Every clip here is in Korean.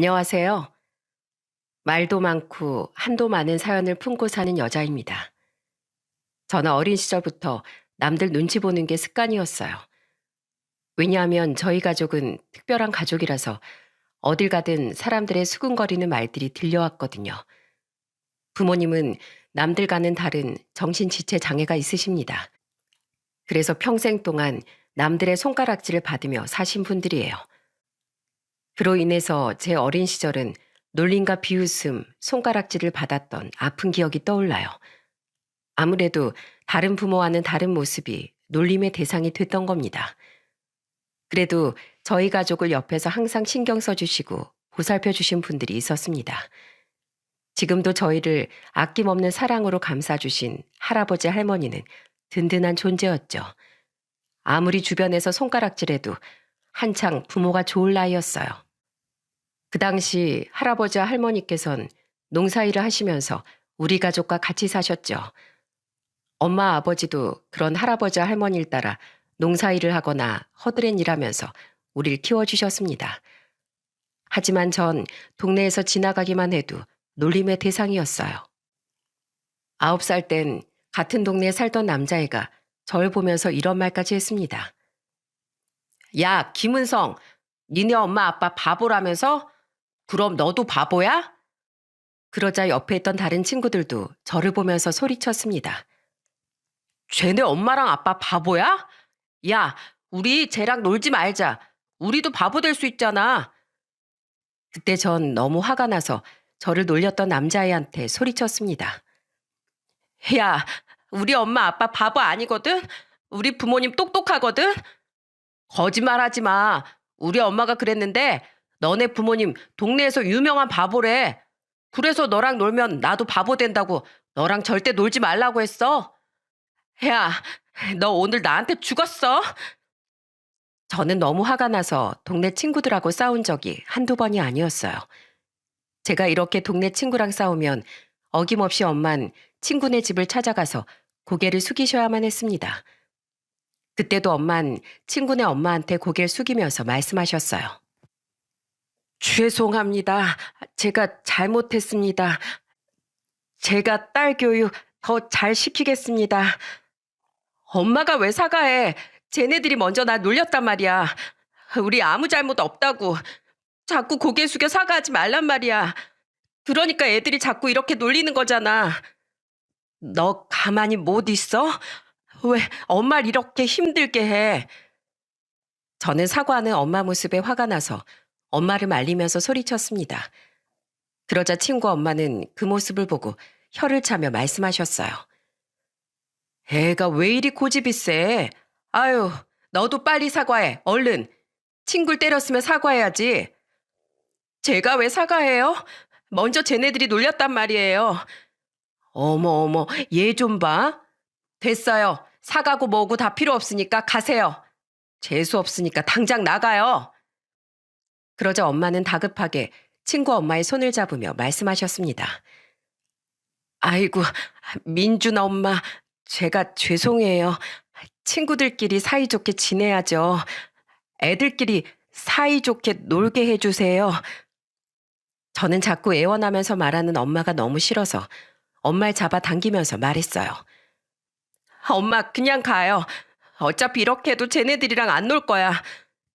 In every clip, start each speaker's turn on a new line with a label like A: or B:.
A: 안녕하세요. 말도 많고 한도 많은 사연을 품고 사는 여자입니다. 저는 어린 시절부터 남들 눈치 보는 게 습관이었어요. 왜냐하면 저희 가족은 특별한 가족이라서 어딜 가든 사람들의 수근거리는 말들이 들려왔거든요. 부모님은 남들과는 다른 정신지체 장애가 있으십니다. 그래서 평생 동안 남들의 손가락질을 받으며 사신 분들이에요. 그로 인해서 제 어린 시절은 놀림과 비웃음, 손가락질을 받았던 아픈 기억이 떠올라요. 아무래도 다른 부모와는 다른 모습이 놀림의 대상이 됐던 겁니다. 그래도 저희 가족을 옆에서 항상 신경 써주시고 보살펴 주신 분들이 있었습니다. 지금도 저희를 아낌없는 사랑으로 감싸주신 할아버지 할머니는 든든한 존재였죠. 아무리 주변에서 손가락질해도 한창 부모가 좋을 나이였어요. 그 당시 할아버지와 할머니께선 농사일을 하시면서 우리 가족과 같이 사셨죠. 엄마 아버지도 그런 할아버지와 할머니를 따라 농사일을 하거나 허드렛 일하면서 우릴 키워주셨습니다. 하지만 전 동네에서 지나가기만 해도 놀림의 대상이었어요. 9살 땐 같은 동네에 살던 남자애가 절 보면서 이런 말까지 했습니다. 야, 김은성, 니네 엄마 아빠 바보라면서? 그럼 너도 바보야? 그러자 옆에 있던 다른 친구들도 저를 보면서 소리쳤습니다. 쟤네 엄마랑 아빠 바보야? 야, 우리 쟤랑 놀지 말자. 우리도 바보 될 수 있잖아. 그때 전 너무 화가 나서 저를 놀렸던 남자애한테 소리쳤습니다. 야, 우리 엄마 아빠 바보 아니거든? 우리 부모님 똑똑하거든? 거짓말하지 마. 우리 엄마가 그랬는데 너네 부모님 동네에서 유명한 바보래. 그래서 너랑 놀면 나도 바보 된다고 너랑 절대 놀지 말라고 했어. 야, 너 오늘 나한테 죽었어? 저는 너무 화가 나서 동네 친구들하고 싸운 적이 한두 번이 아니었어요. 제가 이렇게 동네 친구랑 싸우면 어김없이 엄만 친구네 집을 찾아가서 고개를 숙이셔야만 했습니다. 그때도 엄만 친구네 엄마한테 고개를 숙이면서 말씀하셨어요. 죄송합니다. 제가 잘못했습니다. 제가 딸 교육 더 잘 시키겠습니다. 엄마가 왜 사과해? 쟤네들이 먼저 나 놀렸단 말이야. 우리 아무 잘못 없다고. 자꾸 고개 숙여 사과하지 말란 말이야. 그러니까 애들이 자꾸 이렇게 놀리는 거잖아. 너 가만히 못 있어? 왜 엄마를 이렇게 힘들게 해? 저는 사과하는 엄마 모습에 화가 나서 엄마를 말리면서 소리쳤습니다. 그러자 친구 엄마는 그 모습을 보고 혀를 차며 말씀하셨어요. 애가 왜 이리 고집이 세? 아유, 너도 빨리 사과해. 얼른. 친구를 때렸으면 사과해야지. 제가 왜 사과해요? 먼저 쟤네들이 놀렸단 말이에요. 어머, 얘 좀 봐. 됐어요. 사과고 뭐고 다 필요 없으니까 가세요. 재수 없으니까 당장 나가요. 그러자 엄마는 다급하게 친구 엄마의 손을 잡으며 말씀하셨습니다. 아이고, 민준아 엄마, 제가 죄송해요. 친구들끼리 사이좋게 지내야죠. 애들끼리 사이좋게 놀게 해주세요. 저는 자꾸 애원하면서 말하는 엄마가 너무 싫어서 엄마를 잡아 당기면서 말했어요. 엄마 그냥 가요. 어차피 이렇게 해도 쟤네들이랑 안 놀 거야.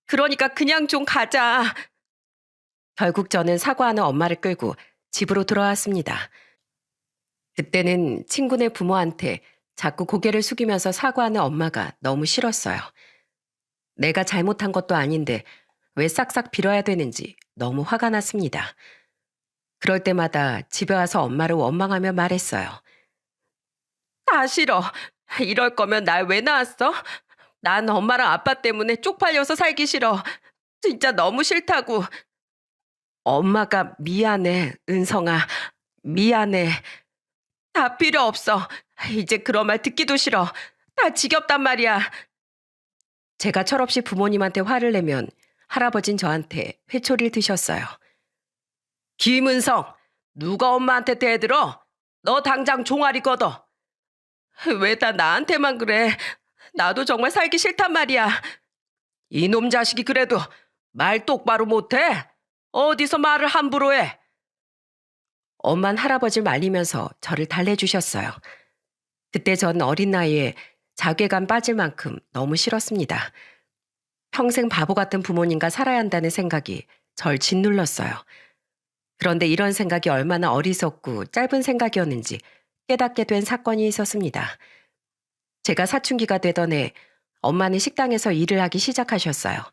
A: 그러니까 그냥 좀 가자. 결국 저는 사과하는 엄마를 끌고 집으로 돌아왔습니다. 그때는 친구네 부모한테 자꾸 고개를 숙이면서 사과하는 엄마가 너무 싫었어요. 내가 잘못한 것도 아닌데 왜 싹싹 빌어야 되는지 너무 화가 났습니다. 그럴 때마다 집에 와서 엄마를 원망하며 말했어요. 다 싫어. 이럴 거면 날 왜 낳았어? 난 엄마랑 아빠 때문에 쪽팔려서 살기 싫어. 진짜 너무 싫다고. 엄마가 미안해, 은성아. 미안해. 다 필요 없어. 이제 그런 말 듣기도 싫어. 다 지겹단 말이야. 제가 철없이 부모님한테 화를 내면 할아버진 저한테 회초리를 드셨어요. 김은성, 누가 엄마한테 대들어? 너 당장 종아리 걷어. 왜 다 나한테만 그래? 나도 정말 살기 싫단 말이야. 이놈 자식이 그래도 말 똑바로 못해?
B: 어디서 말을 함부로 해?
A: 엄만 할아버지를 말리면서 저를 달래주셨어요. 그때 전 어린 나이에 자괴감 빠질 만큼 너무 싫었습니다. 평생 바보 같은 부모님과 살아야 한다는 생각이 절 짓눌렀어요. 그런데 이런 생각이 얼마나 어리석고 짧은 생각이었는지 깨닫게 된 사건이 있었습니다. 제가 사춘기가 되던 해 엄마는 식당에서 일을 하기 시작하셨어요.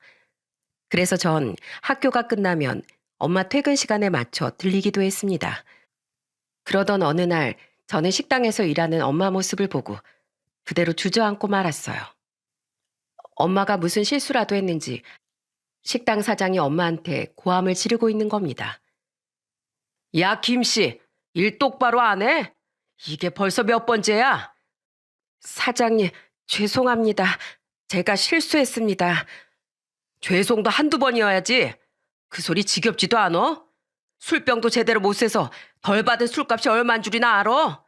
A: 그래서 전 학교가 끝나면 엄마 퇴근 시간에 맞춰 들리기도 했습니다. 그러던 어느 날 저는 식당에서 일하는 엄마 모습을 보고 그대로 주저앉고 말았어요. 엄마가 무슨 실수라도 했는지 식당 사장이 엄마한테 고함을 지르고 있는 겁니다.
B: 야, 김씨, 일 똑바로 안 해? 이게 벌써 몇 번째야?
A: 사장님, 죄송합니다. 제가 실수했습니다.
B: 죄송도 한두 번이어야지. 그 소리 지겹지도 않어? 술병도 제대로 못 세서 덜 받은 술값이 얼만 줄이나 알아?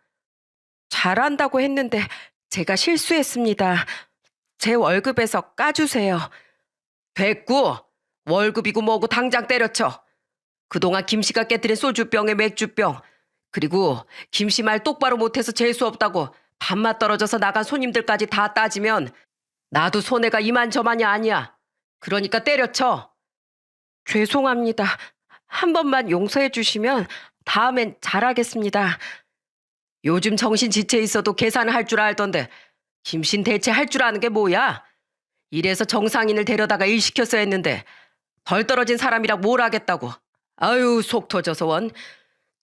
A: 잘한다고 했는데 제가 실수했습니다. 제 월급에서 까주세요.
B: 됐고, 월급이고 뭐고 당장 때려쳐. 그동안 김씨가 깨뜨린 소주병에 맥주병, 그리고 김씨 말 똑바로 못해서 재수없다고 밥맛 떨어져서 나간 손님들까지 다 따지면 나도 손해가 이만저만이 아니야. 그러니까 때려쳐.
A: 죄송합니다. 한 번만 용서해 주시면 다음엔 잘하겠습니다.
B: 요즘 정신 지체 있어도 계산을 할 줄 알던데 김신 대체 할 줄 아는 게 뭐야? 이래서 정상인을 데려다가 일 시켰어야 했는데 덜 떨어진 사람이라 뭘 하겠다고. 아유, 속 터져서 원.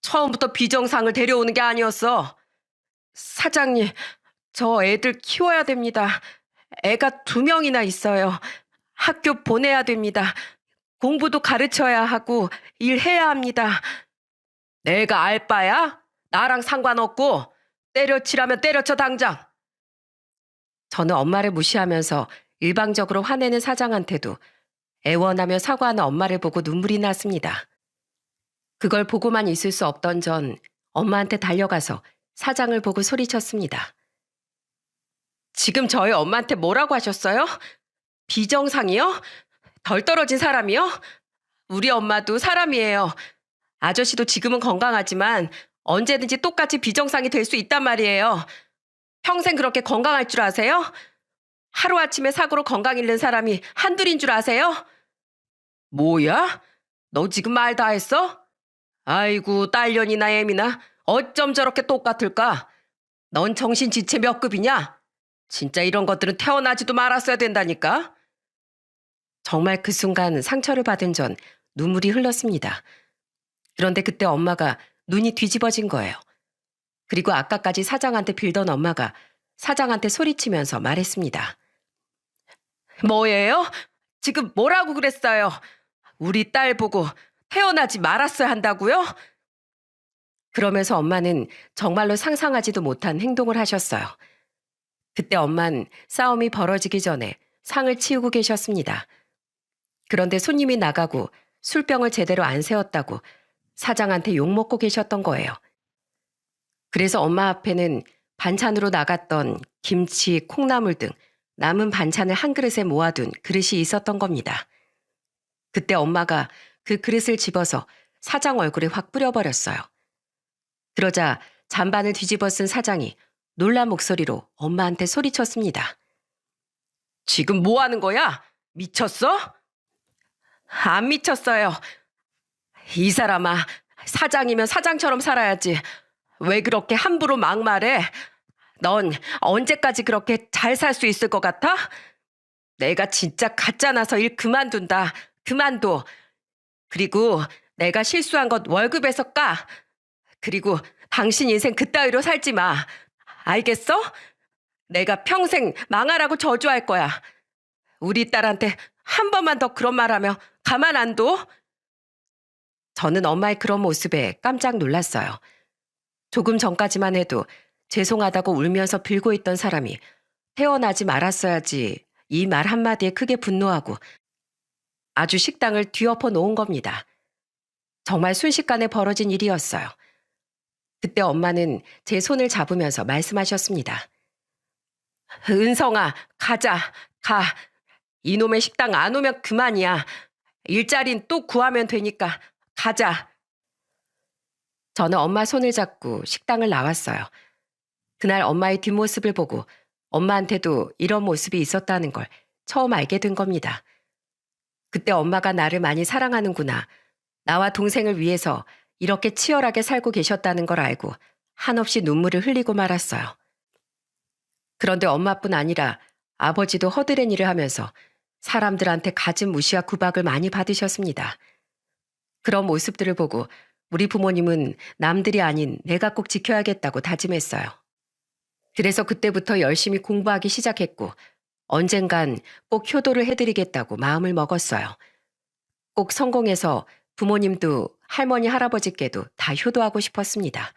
B: 처음부터 비정상을 데려오는 게 아니었어.
A: 사장님, 저 애들 키워야 됩니다. 애가 2명이나 있어요. 학교 보내야 됩니다. 공부도 가르쳐야 하고 일해야 합니다.
B: 내가 알 바야? 나랑 상관없고 때려치라면 때려쳐 당장.
A: 저는 엄마를 무시하면서 일방적으로 화내는 사장한테도 애원하며 사과하는 엄마를 보고 눈물이 났습니다. 그걸 보고만 있을 수 없던 전 엄마한테 달려가서 사장을 보고 소리쳤습니다.
B: 지금 저희 엄마한테 뭐라고 하셨어요? 비정상이요? 덜 떨어진 사람이요? 우리 엄마도 사람이에요. 아저씨도 지금은 건강하지만 언제든지 똑같이 비정상이 될 수 있단 말이에요. 평생 그렇게 건강할 줄 아세요? 하루아침에 사고로 건강 잃는 사람이 한둘인 줄 아세요? 뭐야? 너 지금 말 다 했어? 아이고, 딸년이나 애미나 어쩜 저렇게 똑같을까? 넌 정신 지체 몇 급이냐? 진짜 이런 것들은 태어나지도 말았어야 된다니까?
A: 정말 그 순간 상처를 받은 전 눈물이 흘렀습니다. 그런데 그때 엄마가 눈이 뒤집어진 거예요. 그리고 아까까지 사장한테 빌던 엄마가 사장한테 소리치면서 말했습니다.
B: 뭐예요? 지금 뭐라고 그랬어요? 우리 딸 보고 태어나지 말았어야 한다고요?
A: 그러면서 엄마는 정말로 상상하지도 못한 행동을 하셨어요. 그때 엄만 싸움이 벌어지기 전에 상을 치우고 계셨습니다. 그런데 손님이 나가고 술병을 제대로 안 세웠다고 사장한테 욕먹고 계셨던 거예요. 그래서 엄마 앞에는 반찬으로 나갔던 김치, 콩나물 등 남은 반찬을 한 그릇에 모아둔 그릇이 있었던 겁니다. 그때 엄마가 그 그릇을 집어서 사장 얼굴에 확 뿌려버렸어요. 그러자 잔반을 뒤집어 쓴 사장이 놀란 목소리로 엄마한테 소리쳤습니다.
B: 지금 뭐 하는 거야? 미쳤어?
A: 안 미쳤어요.
B: 이 사람아, 사장이면 사장처럼 살아야지. 왜 그렇게 함부로 막말해? 넌 언제까지 그렇게 잘 살 수 있을 것 같아? 내가 진짜 가짜 나서 일 그만둔다. 그만둬. 그리고 내가 실수한 것 월급에서 까. 그리고 당신 인생 그따위로 살지 마. 알겠어? 내가 평생 망하라고 저주할 거야. 우리 딸한테 한 번만 더 그런 말하면 가만 안 둬?
A: 저는 엄마의 그런 모습에 깜짝 놀랐어요. 조금 전까지만 해도 죄송하다고 울면서 빌고 있던 사람이 태어나지 말았어야지 이 말 한마디에 크게 분노하고 아주 식당을 뒤엎어 놓은 겁니다. 정말 순식간에 벌어진 일이었어요. 그때 엄마는 제 손을 잡으면서 말씀하셨습니다.
B: 은성아, 가자. 가. 이놈의 식당 안 오면 그만이야. 일자리는 또 구하면 되니까 가자.
A: 저는 엄마 손을 잡고 식당을 나왔어요. 그날 엄마의 뒷모습을 보고 엄마한테도 이런 모습이 있었다는 걸 처음 알게 된 겁니다. 그때 엄마가 나를 많이 사랑하는구나. 나와 동생을 위해서 이렇게 치열하게 살고 계셨다는 걸 알고 한없이 눈물을 흘리고 말았어요. 그런데 엄마뿐 아니라 아버지도 허드렛 일을 하면서 사람들한테 갖은 무시와 구박을 많이 받으셨습니다. 그런 모습들을 보고 우리 부모님은 남들이 아닌 내가 꼭 지켜야겠다고 다짐했어요. 그래서 그때부터 열심히 공부하기 시작했고 언젠간 꼭 효도를 해드리겠다고 마음을 먹었어요. 꼭 성공해서 부모님도 할머니 할아버지께도 다 효도하고 싶었습니다.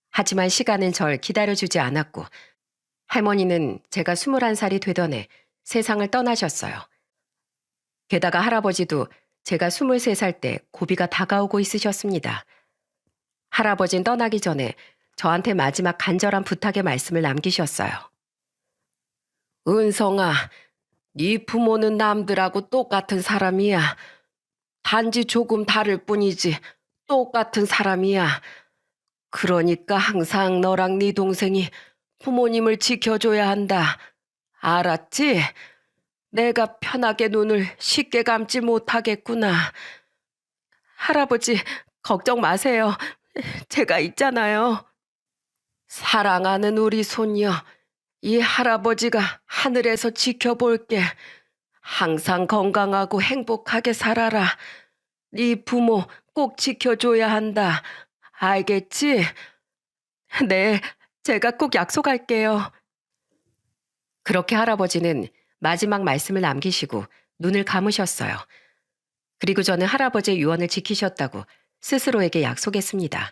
A: 하지만 시간은 절 기다려주지 않았고 할머니는 제가 21살이 되던 해 세상을 떠나셨어요. 게다가 할아버지도 제가 23살 때 고비가 다가오고 있으셨습니다. 할아버진 떠나기 전에 저한테 마지막 간절한 부탁의 말씀을 남기셨어요. 은성아, 네 부모는 남들하고 똑같은 사람이야. 단지 조금 다를 뿐이지 똑같은 사람이야. 그러니까 항상 너랑 네 동생이 부모님을 지켜줘야 한다. 알았지? 내가 편하게 눈을 쉽게 감지 못하겠구나. 할아버지, 걱정 마세요. 제가 있잖아요. 사랑하는 우리 손녀, 이 할아버지가 하늘에서 지켜볼게. 항상 건강하고 행복하게 살아라. 네 부모 꼭 지켜줘야 한다. 알겠지? 네, 제가 꼭 약속할게요. 그렇게 할아버지는 마지막 말씀을 남기시고 눈을 감으셨어요. 그리고 저는 할아버지의 유언을 지키셨다고 스스로에게 약속했습니다.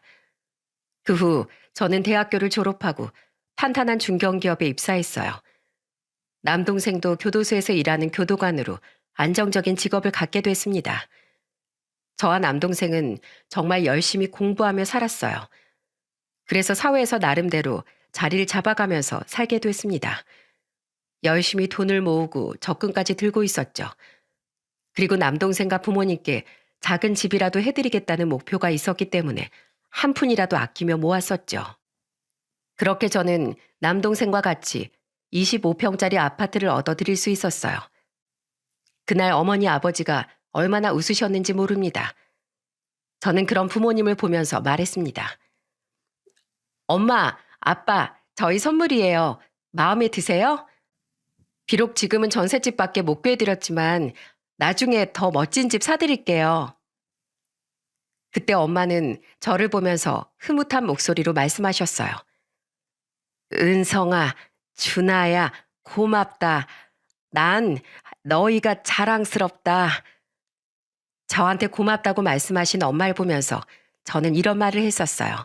A: 그 후 저는 대학교를 졸업하고 탄탄한 중견기업에 입사했어요. 남동생도 교도소에서 일하는 교도관으로 안정적인 직업을 갖게 됐습니다. 저와 남동생은 정말 열심히 공부하며 살았어요. 그래서 사회에서 나름대로 자리를 잡아가면서 살게 됐습니다. 열심히 돈을 모으고 적금까지 들고 있었죠. 그리고 남동생과 부모님께 작은 집이라도 해드리겠다는 목표가 있었기 때문에 한 푼이라도 아끼며 모았었죠. 그렇게 저는 남동생과 같이 25평짜리 아파트를 얻어드릴 수 있었어요. 그날 어머니 아버지가 얼마나 웃으셨는지 모릅니다. 저는 그런 부모님을 보면서 말했습니다. 엄마, 아빠, 저희 선물이에요. 마음에 드세요? 비록 지금은 전셋집밖에 못 구해드렸지만 나중에 더 멋진 집 사드릴게요. 그때 엄마는 저를 보면서 흐뭇한 목소리로 말씀하셨어요. 은성아, 준아야, 고맙다. 난 너희가 자랑스럽다. 저한테 고맙다고 말씀하신 엄마를 보면서 저는 이런 말을 했었어요.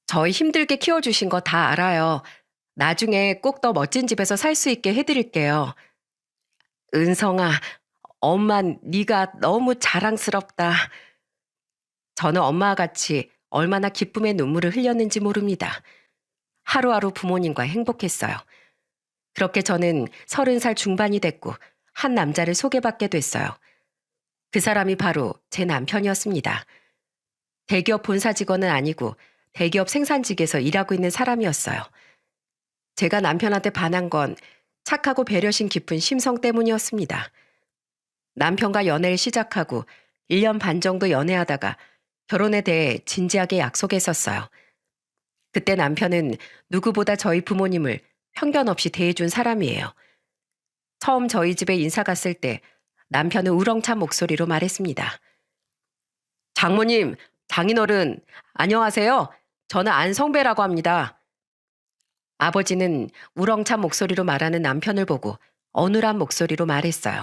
A: 저희 힘들게 키워주신 거 다 알아요. 나중에 꼭 더 멋진 집에서 살 수 있게 해드릴게요. 은성아, 엄만 네가 너무 자랑스럽다. 저는 엄마와 같이 얼마나 기쁨의 눈물을 흘렸는지 모릅니다. 하루하루 부모님과 행복했어요. 그렇게 저는 30살 중반이 됐고 한 남자를 소개받게 됐어요. 그 사람이 바로 제 남편이었습니다. 대기업 본사 직원은 아니고 대기업 생산직에서 일하고 있는 사람이었어요. 제가 남편한테 반한 건 착하고 배려심 깊은 심성 때문이었습니다. 남편과 연애를 시작하고 1년 반 정도 연애하다가 결혼에 대해 진지하게 약속했었어요. 그때 남편은 누구보다 저희 부모님을 편견 없이 대해준 사람이에요. 처음 저희 집에 인사 갔을 때 남편은 우렁찬 목소리로 말했습니다. 장모님, 장인어른, 안녕하세요. 저는 안성배라고 합니다. 아버지는 우렁찬 목소리로 말하는 남편을 보고 어눌한 목소리로 말했어요.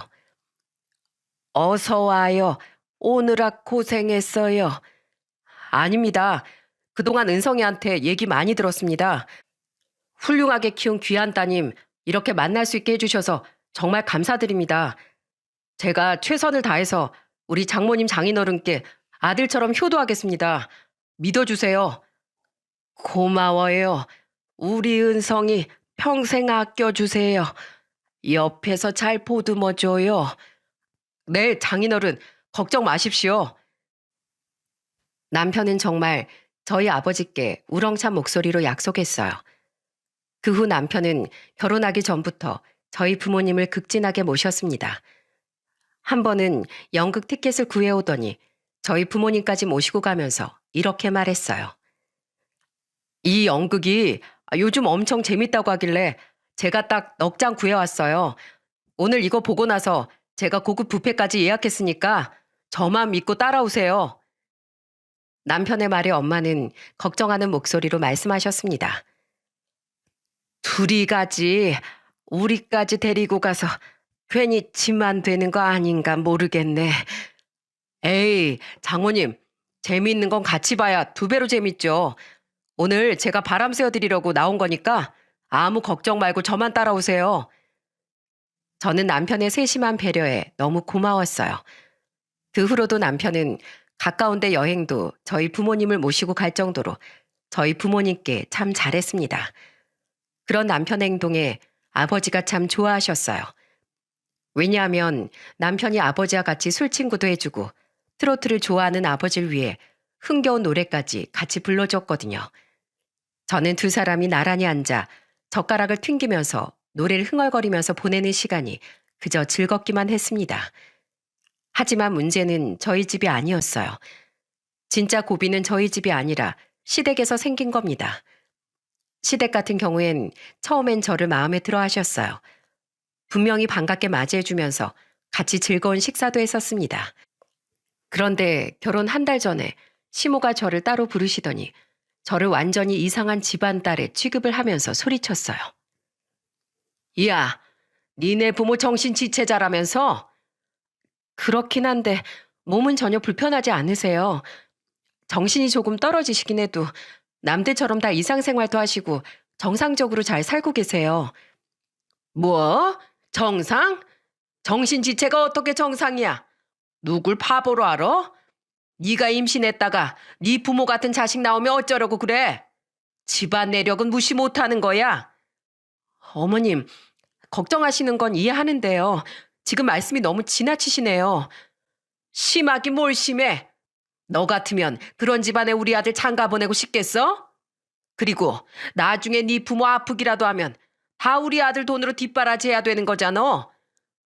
A: 어서 와요. 오느라 고생했어요. 아닙니다. 그동안 은성이한테 얘기 많이 들었습니다. 훌륭하게 키운 귀한 따님 이렇게 만날 수 있게 해주셔서 정말 감사드립니다. 제가 최선을 다해서 우리 장모님 장인어른께 아들처럼 효도하겠습니다. 믿어주세요. 고마워요. 우리 은성이 평생 아껴주세요. 옆에서 잘 보듬어줘요.
B: 네, 장인어른, 걱정 마십시오.
A: 남편은 정말 저희 아버지께 우렁찬 목소리로 약속했어요. 그 후 남편은 결혼하기 전부터 저희 부모님을 극진하게 모셨습니다. 한 번은 연극 티켓을 구해오더니 저희 부모님까지 모시고 가면서 이렇게 말했어요.
B: 이 연극이 요즘 엄청 재밌다고 하길래 제가 딱 넉 장 구해왔어요. 오늘 이거 보고 나서 제가 고급 뷔페까지 예약했으니까 저만 믿고 따라오세요.
A: 남편의 말에 엄마는 걱정하는 목소리로 말씀하셨습니다.
B: 둘이 가지, 우리까지 데리고 가서 괜히 짐만 되는 거 아닌가 모르겠네. 에이, 장모님, 재미있는 건 같이 봐야 두 배로 재밌죠. 오늘 제가 바람 쐬어드리려고 나온 거니까 아무 걱정 말고 저만 따라오세요.
A: 저는 남편의 세심한 배려에 너무 고마웠어요. 그 후로도 남편은 가까운 데 여행도 저희 부모님을 모시고 갈 정도로 저희 부모님께 참 잘했습니다. 그런 남편의 행동에 아버지가 참 좋아하셨어요. 왜냐하면 남편이 아버지와 같이 술친구도 해주고 트로트를 좋아하는 아버지를 위해 흥겨운 노래까지 같이 불러줬거든요. 저는 두 사람이 나란히 앉아 젓가락을 튕기면서 노래를 흥얼거리면서 보내는 시간이 그저 즐겁기만 했습니다. 하지만 문제는 저희 집이 아니었어요. 진짜 고비는 저희 집이 아니라 시댁에서 생긴 겁니다. 시댁 같은 경우엔 처음엔 저를 마음에 들어 하셨어요. 분명히 반갑게 맞이해주면서 같이 즐거운 식사도 했었습니다. 그런데 결혼 한 달 전에 시모가 저를 따로 부르시더니 저를 완전히 이상한 집안 딸에 취급을 하면서 소리쳤어요.
B: 야, 니네 부모 정신지체자라면서?
A: 그렇긴 한데 몸은 전혀 불편하지 않으세요. 정신이 조금 떨어지시긴 해도 남들처럼 다 일상생활도 하시고 정상적으로 잘 살고 계세요.
B: 뭐? 정상? 정신지체가 어떻게 정상이야? 누굴 바보로 알아? 네가 임신했다가 네 부모 같은 자식 나오면 어쩌려고 그래? 집안 내력은 무시 못하는 거야.
A: 어머님, 걱정하시는 건 이해하는데요. 지금 말씀이 너무 지나치시네요.
B: 심하기 뭘 심해? 너 같으면 그런 집안에 우리 아들 장가 보내고 싶겠어? 그리고 나중에 네 부모 아프기라도 하면 다 우리 아들 돈으로 뒷바라지해야 되는 거잖아.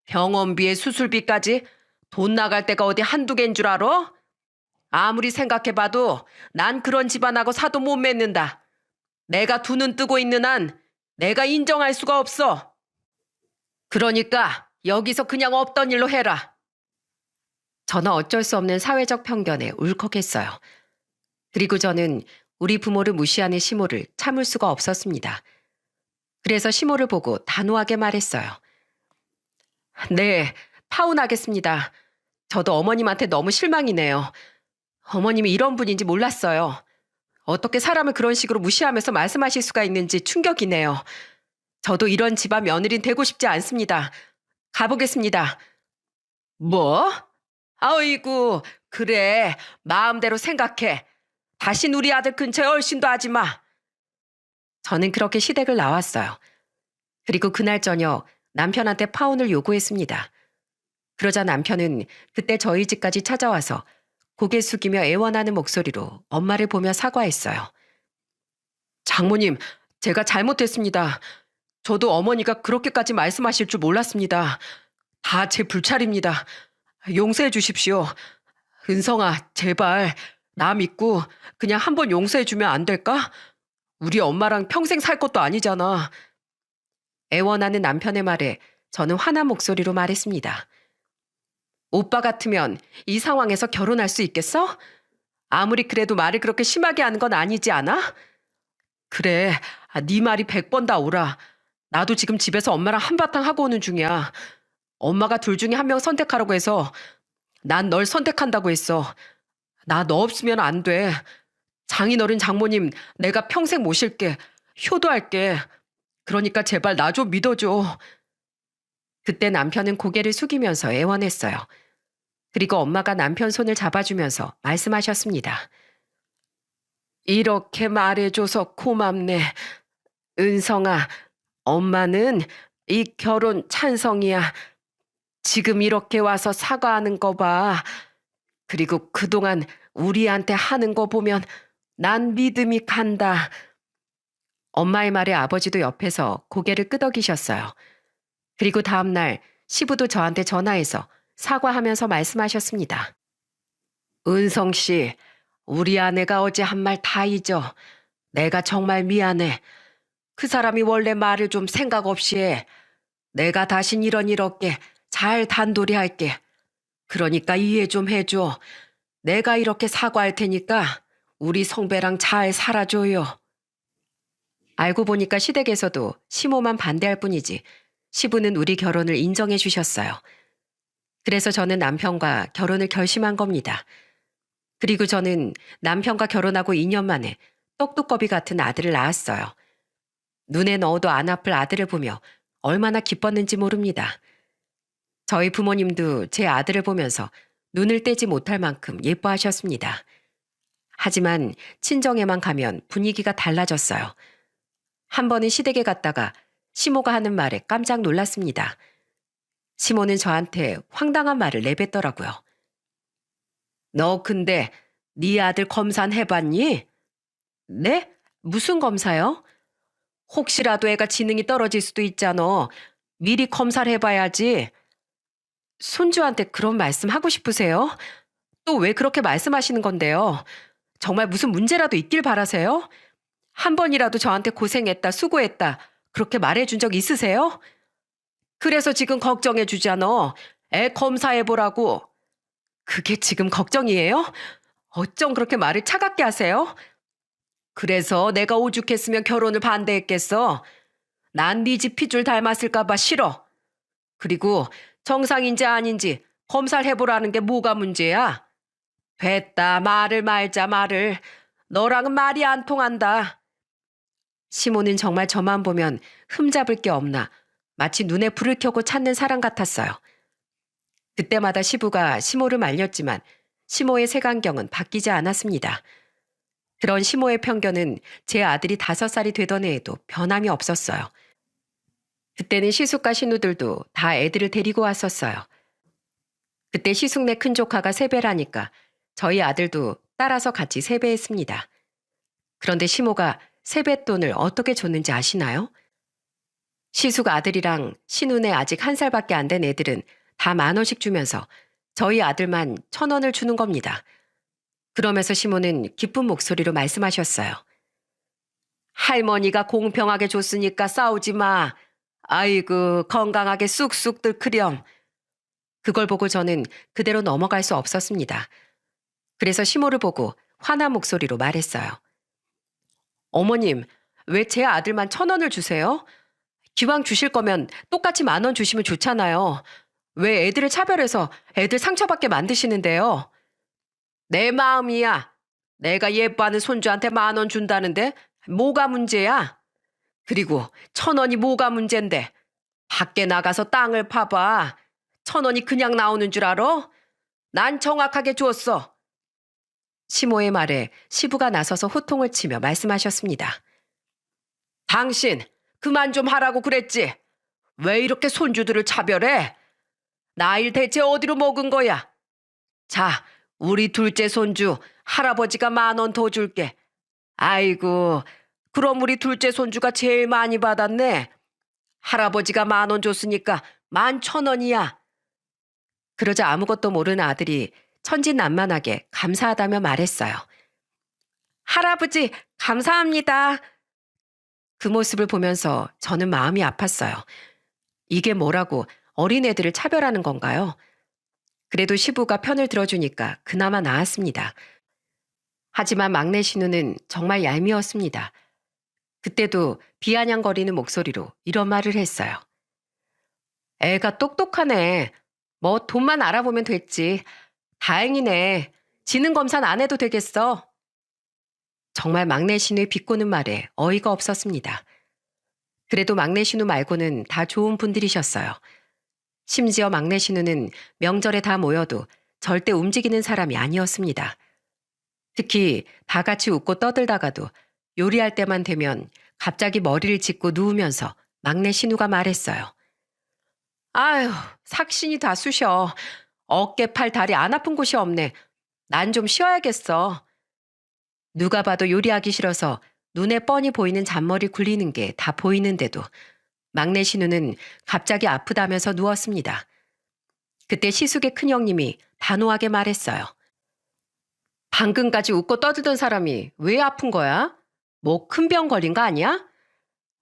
B: 병원비에 수술비까지 돈 나갈 데가 어디 한두 개인 줄 알아? 아무리 생각해봐도 난 그런 집안하고 사도 못 맺는다. 내가 두 눈 뜨고 있는 한 내가 인정할 수가 없어. 그러니까 여기서 그냥 없던 일로 해라.
A: 저는 어쩔 수 없는 사회적 편견에 울컥했어요. 그리고 저는 우리 부모를 무시하는 시모를 참을 수가 없었습니다. 그래서 시모를 보고 단호하게 말했어요. 네, 파혼하겠습니다. 저도 어머님한테 너무 실망이네요. 어머님이 이런 분인지 몰랐어요. 어떻게 사람을 그런 식으로 무시하면서 말씀하실 수가 있는지 충격이네요. 저도 이런 집안 며느리는 되고 싶지 않습니다. 가보겠습니다.
B: 뭐? 아이고, 그래. 마음대로 생각해. 다신 우리 아들 근처에 얼씬도 하지 마.
A: 저는 그렇게 시댁을 나왔어요. 그리고 그날 저녁 남편한테 파혼을 요구했습니다. 그러자 남편은 그때 저희 집까지 찾아와서 고개 숙이며 애원하는 목소리로 엄마를 보며 사과했어요.
B: 장모님, 제가 잘못했습니다. 저도 어머니가 그렇게까지 말씀하실 줄 몰랐습니다. 다 제 불찰입니다. 용서해 주십시오. 은성아, 제발 나 믿고 그냥 한번 용서해 주면 안 될까? 우리 엄마랑 평생 살 것도 아니잖아.
A: 애원하는 남편의 말에 저는 화난 목소리로 말했습니다. 오빠 같으면 이 상황에서 결혼할 수 있겠어? 아무리 그래도 말을 그렇게 심하게 하는 건 아니지 않아?
B: 그래, 네 말이 100번 다 옳아. 나도 지금 집에서 엄마랑 한바탕 하고 오는 중이야. 엄마가 둘 중에 한 명 선택하라고 해서 난 널 선택한다고 했어. 나 너 없으면 안 돼. 장인어른 장모님 내가 평생 모실게. 효도할게. 그러니까 제발 나 좀 믿어줘.
A: 그때 남편은 고개를 숙이면서 애원했어요. 그리고 엄마가 남편 손을 잡아주면서 말씀하셨습니다.
B: 이렇게 말해줘서 고맙네. 은성아, 엄마는 이 결혼 찬성이야. 지금 이렇게 와서 사과하는 거 봐. 그리고 그동안 우리한테 하는 거 보면 난 믿음이 간다. 엄마의 말에 아버지도 옆에서 고개를 끄덕이셨어요. 그리고 다음날 시부도 저한테 전화해서 사과하면서 말씀하셨습니다. 은성 씨, 우리 아내가 어제 한 말 다 잊어. 내가 정말 미안해. 그 사람이 원래 말을 좀 생각 없이 해. 내가 다신 이런 일 없게 잘 단돌이 할게. 그러니까 이해 좀 해줘. 내가 이렇게 사과할 테니까 우리 성배랑 잘 살아줘요. 알고 보니까 시댁에서도 시모만 반대할 뿐이지 시부는 우리 결혼을 인정해 주셨어요. 그래서 저는 남편과 결혼을 결심한 겁니다. 그리고 저는 남편과 결혼하고 2년 만에 떡두꺼비 같은 아들을 낳았어요. 눈에 넣어도 안 아플 아들을 보며 얼마나 기뻤는지 모릅니다. 저희 부모님도 제 아들을 보면서 눈을 떼지 못할 만큼 예뻐하셨습니다. 하지만 친정에만 가면 분위기가 달라졌어요. 한 번은 시댁에 갔다가 시모가 하는 말에 깜짝 놀랐습니다. 시모는 저한테 황당한 말을 내뱉더라고요. 너 근데 네 아들 검사는 해봤니? 네? 무슨 검사요? 혹시라도 애가 지능이 떨어질 수도 있잖아. 미리 검사를 해봐야지. 손주한테 그런 말씀 하고 싶으세요? 또 왜 그렇게 말씀하시는 건데요? 정말 무슨 문제라도 있길 바라세요? 한 번이라도 저한테 고생했다, 수고했다, 그렇게 말해준 적 있으세요? 그래서 지금 걱정해 주잖아. 애 검사해보라고. 그게 지금 걱정이에요? 어쩜 그렇게 말을 차갑게 하세요? 그래서 내가 오죽했으면 결혼을 반대했겠어. 난 네 집 핏줄 닮았을까 봐 싫어. 그리고 정상인지 아닌지 검사를 해보라는 게 뭐가 문제야? 됐다. 말을 말자 말을. 너랑은 말이 안 통한다. 시모는 정말 저만 보면 흠잡을 게 없나 마치 눈에 불을 켜고 찾는 사람 같았어요. 그때마다 시부가 시모를 말렸지만 시모의 색안경은 바뀌지 않았습니다. 그런 시모의 편견은 제 아들이 5살이 되던 해에도 변함이 없었어요. 그때는 시숙과 신우들도 다 애들을 데리고 왔었어요. 그때 시숙네 큰 조카가 세배라니까 저희 아들도 따라서 같이 세배했습니다. 그런데 시모가 세뱃돈을 어떻게 줬는지 아시나요? 시숙 아들이랑 신우네 아직 1살밖에 안 된 애들은 다 10,000원씩 주면서 저희 아들만 1,000원을 주는 겁니다. 그러면서 시모는 기쁜 목소리로 말씀하셨어요. 할머니가 공평하게 줬으니까 싸우지 마. 아이고 건강하게 쑥쑥들 크렴. 그걸 보고 저는 그대로 넘어갈 수 없었습니다. 그래서 시모를 보고 화난 목소리로 말했어요. 어머님, 왜 제 아들만 1,000원을 주세요? 기왕 주실 거면 똑같이 10,000원 주시면 좋잖아요. 왜 애들을 차별해서 애들 상처받게 만드시는데요? 내 마음이야. 내가 예뻐하는 손주한테 10,000원 준다는데 뭐가 문제야? 그리고 1,000원이 뭐가 문제인데? 밖에 나가서 땅을 파봐. 1,000원이 그냥 나오는 줄 알아? 난 정확하게 줬어. 시모의 말에 시부가 나서서 호통을 치며 말씀하셨습니다. 당신 그만 좀 하라고 그랬지. 왜 이렇게 손주들을 차별해? 나일 대체 어디로 먹은 거야? 자, 우리 둘째 손주 할아버지가 10,000원 더 줄게. 아이고, 그럼 우리 둘째 손주가 제일 많이 받았네. 할아버지가 10,000원 줬으니까 11,000원이야. 그러자 아무것도 모르는 아들이 천진난만하게 감사하다며 말했어요. 할아버지, 감사합니다. 그 모습을 보면서 저는 마음이 아팠어요. 이게 뭐라고 어린애들을 차별하는 건가요? 그래도 시부가 편을 들어주니까 그나마 나았습니다. 하지만 막내 신우는 정말 얄미웠습니다. 그때도 비아냥거리는 목소리로 이런 말을 했어요. 애가 똑똑하네. 뭐 돈만 알아보면 됐지. 다행이네. 지능 검사는 안 해도 되겠어. 정말 막내 신우의 비꼬는 말에 어이가 없었습니다. 그래도 막내 신우 말고는 다 좋은 분들이셨어요. 심지어 막내 신우는 명절에 다 모여도 절대 움직이는 사람이 아니었습니다. 특히 다 같이 웃고 떠들다가도 요리할 때만 되면 갑자기 머리를 짚고 누우면서 막내 신우가 말했어요. 아휴, 삭신이 다 쑤셔. 어깨, 팔, 다리 안 아픈 곳이 없네. 난 좀 쉬어야겠어. 누가 봐도 요리하기 싫어서 눈에 뻔히 보이는 잔머리 굴리는 게 다 보이는데도 막내 신우는 갑자기 아프다면서 누웠습니다. 그때 시숙의 큰형님이 단호하게 말했어요. 방금까지 웃고 떠들던 사람이 왜 아픈 거야? 뭐 큰 병 걸린 거 아니야?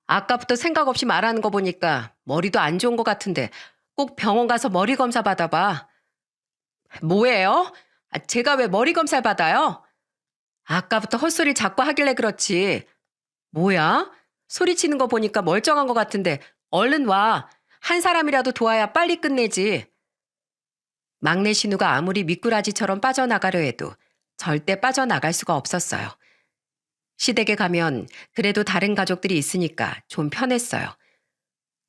B: 아까부터 생각 없이 말하는 거 보니까 머리도 안 좋은 것 같은데 꼭 병원 가서 머리 검사 받아봐. 뭐예요? 제가 왜 머리 검사를 받아요? 아까부터 헛소리를 자꾸 하길래 그렇지. 뭐야? 소리치는 거 보니까 멀쩡한 것 같은데 얼른 와. 한 사람이라도 도와야 빨리 끝내지. 막내 신우가 아무리 미꾸라지처럼 빠져나가려 해도 절대 빠져나갈 수가 없었어요. 시댁에 가면 그래도 다른 가족들이 있으니까 좀 편했어요.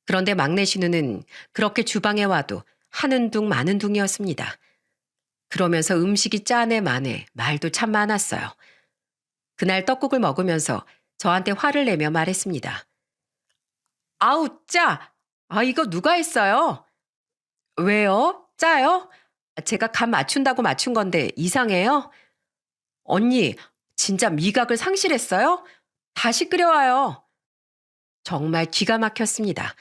B: 그런데 막내 신우는 그렇게 주방에 와도 하는 둥 마는 둥이었습니다. 그러면서 음식이 짜네 마네 말도 참 많았어요. 그날 떡국을 먹으면서 저한테 화를 내며 말했습니다. 아우 짜! 아 이거 누가 했어요? 왜요? 짜요? 제가 간 맞춘다고 맞춘 건데 이상해요? 언니 진짜 미각을 상실했어요? 다시 끓여와요. 정말 기가 막혔습니다.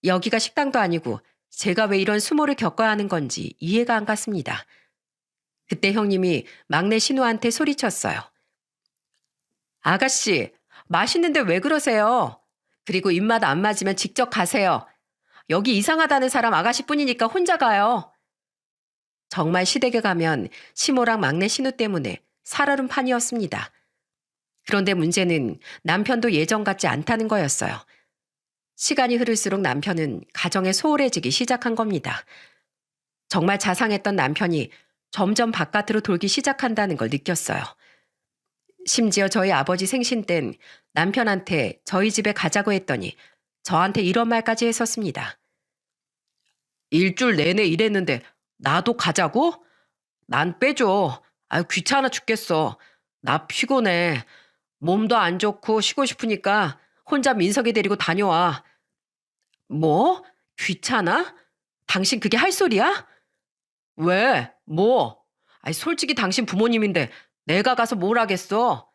B: 여기가 식당도 아니고 제가 왜 이런 수모를 겪어야 하는 건지 이해가 안 갔습니다. 그때 형님이 막내 신우한테 소리쳤어요. 아가씨, 맛있는데 왜 그러세요? 그리고 입맛 안 맞으면 직접 가세요. 여기 이상하다는 사람 아가씨뿐이니까 혼자 가요. 정말 시댁에 가면 시모랑 막내 신우 때문에 살얼음 판이었습니다. 그런데 문제는 남편도 예전 같지 않다는 거였어요. 시간이 흐를수록 남편은 가정에 소홀해지기 시작한 겁니다. 정말 자상했던 남편이 점점 바깥으로 돌기 시작한다는 걸 느꼈어요. 심지어 저희 아버지 생신 땐 남편한테 저희 집에 가자고 했더니 저한테 이런 말까지 했었습니다. 일주일 내내 일했는데 나도 가자고? 난 빼줘. 아유 귀찮아 죽겠어. 나 피곤해. 몸도 안 좋고 쉬고 싶으니까 혼자 민석이 데리고 다녀와. 뭐? 귀찮아? 당신 그게 할 소리야? 왜? 뭐? 아니, 솔직히 당신 부모님인데 내가 가서 뭘 하겠어?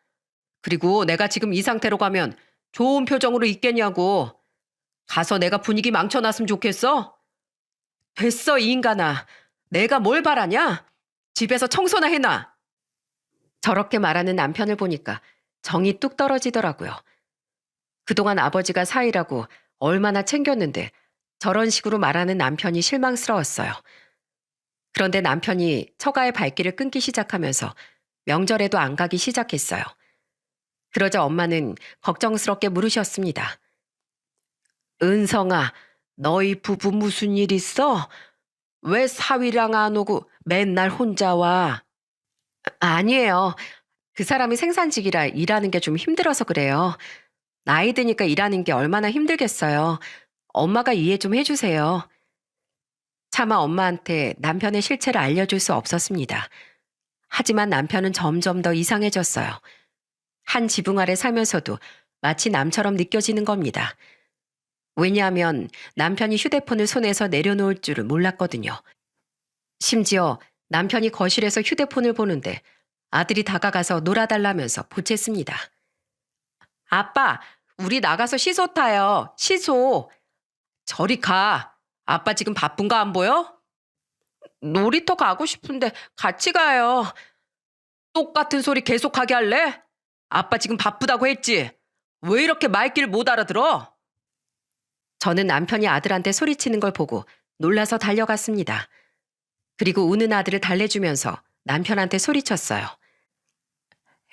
B: 그리고 내가 지금 이 상태로 가면 좋은 표정으로 있겠냐고. 가서 내가 분위기 망쳐놨으면 좋겠어? 됐어, 이 인간아. 내가 뭘 바라냐? 집에서 청소나 해놔. 저렇게 말하는 남편을 보니까 정이 뚝 떨어지더라고요. 그동안 아버지가 사위라고 얼마나 챙겼는데 저런 식으로 말하는 남편이 실망스러웠어요. 그런데 남편이 처가의 발길을 끊기 시작하면서 명절에도 안 가기 시작했어요. 그러자 엄마는 걱정스럽게 물으셨습니다. 은성아, 너희 부부 무슨 일 있어? 왜 사위랑 안 오고 맨날 혼자 와? 아니에요. 그 사람이 생산직이라 일하는 게 좀 힘들어서 그래요. 나이 드니까 일하는 게 얼마나 힘들겠어요. 엄마가 이해 좀 해주세요. 차마 엄마한테 남편의 실체를 알려줄 수 없었습니다. 하지만 남편은 점점 더 이상해졌어요. 한 지붕 아래 살면서도 마치 남처럼 느껴지는 겁니다. 왜냐하면 남편이 휴대폰을 손에서 내려놓을 줄을 몰랐거든요. 심지어 남편이 거실에서 휴대폰을 보는데 아들이 다가가서 놀아달라면서 보챘습니다. 아빠, 우리 나가서 시소 타요. 시소. 저리 가. 아빠 지금 바쁜 거 안 보여? 놀이터 가고 싶은데 같이 가요. 똑같은 소리 계속하게 할래? 아빠 지금 바쁘다고 했지? 왜 이렇게 말귀를 못 알아들어? 저는 남편이 아들한테 소리치는 걸 보고 놀라서 달려갔습니다. 그리고 우는 아들을 달래주면서 남편한테 소리쳤어요.